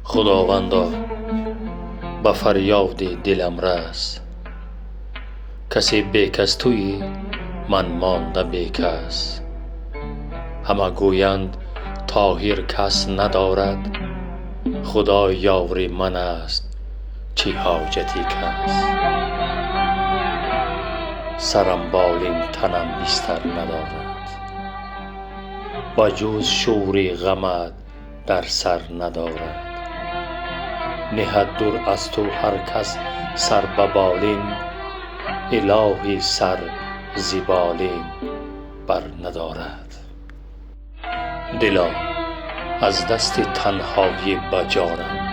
خداوندا به فریاد دلم رس، کسی به کس تویی من مانده به کس. همه گویند طاهر کس ندارد، خدا یار من است چه حاجتی کس. سرم بالین تنم بستر ندارد، به جز شور غمت در سر ندارد. نهد دور از تو هر کس سر به بالین، الهی سر ز بالین بر ندارد. دلا از دست تنهایی به جانم،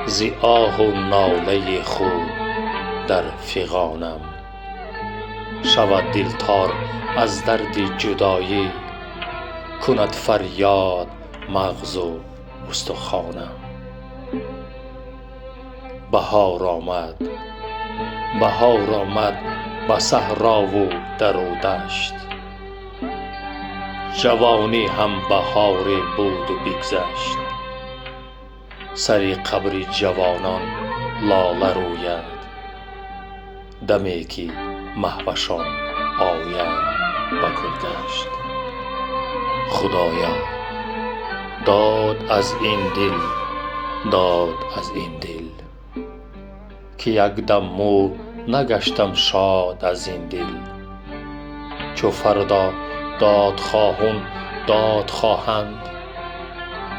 ز آه و ناله خود در فغانم. شود دل تار از درد جدایی، کند فریاد مغز و استخوانم. بهار آمد به صحرا و در و دشت، جوانی هم بهار بود و بگذشت. سر قبر جوانان لاله روید، دمی که مهوشان آیند به گلگشت. خدایا داد از این دل که یک دم مو نگشتم شاد از این دل. چو فردا داد خواهند،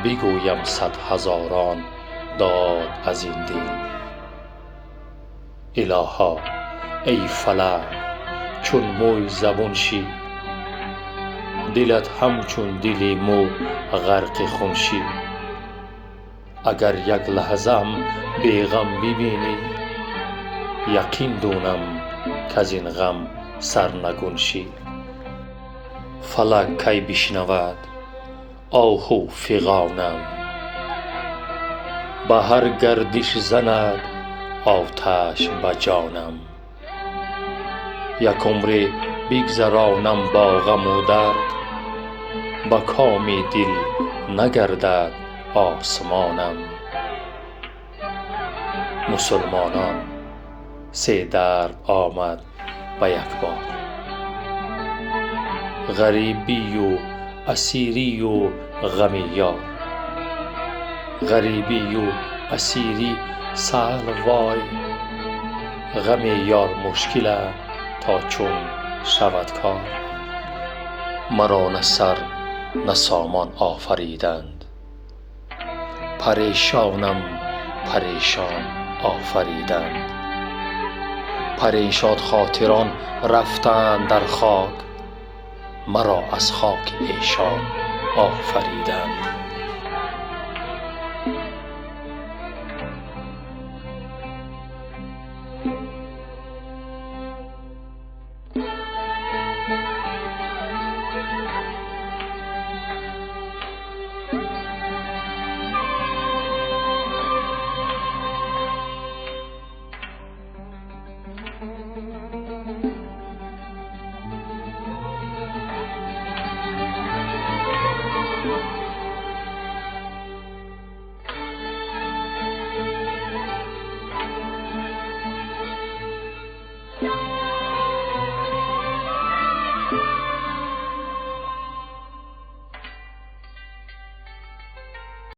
بگویم 100 هزاران داد از این دل. الها ای فلک چون موی زبون شی، دلت همچون دل مو غرق خون شی. اگر یک لحظه ام بی غم ببینی، یقین دونم کز این غم سرنگون شی. فلک کی بشنود آه و فغانم، به هر گردش زند آتش به جانم. یک عمر بگذرانم با غم و درد، به کام دل نگردد آسمانم. مسلمانان 3 درد آمد به یک بار، غریبی و اسیری و غم یار. غریبی و اسیری سهل وای، غم یار مشکل تا چون شود کار. مرا نه سر نه سامان آفریدند، پریشانم پریشان آفریدند. پریشان خاطران رفتند در خاک، مرا از خاک ایشان آفریدند.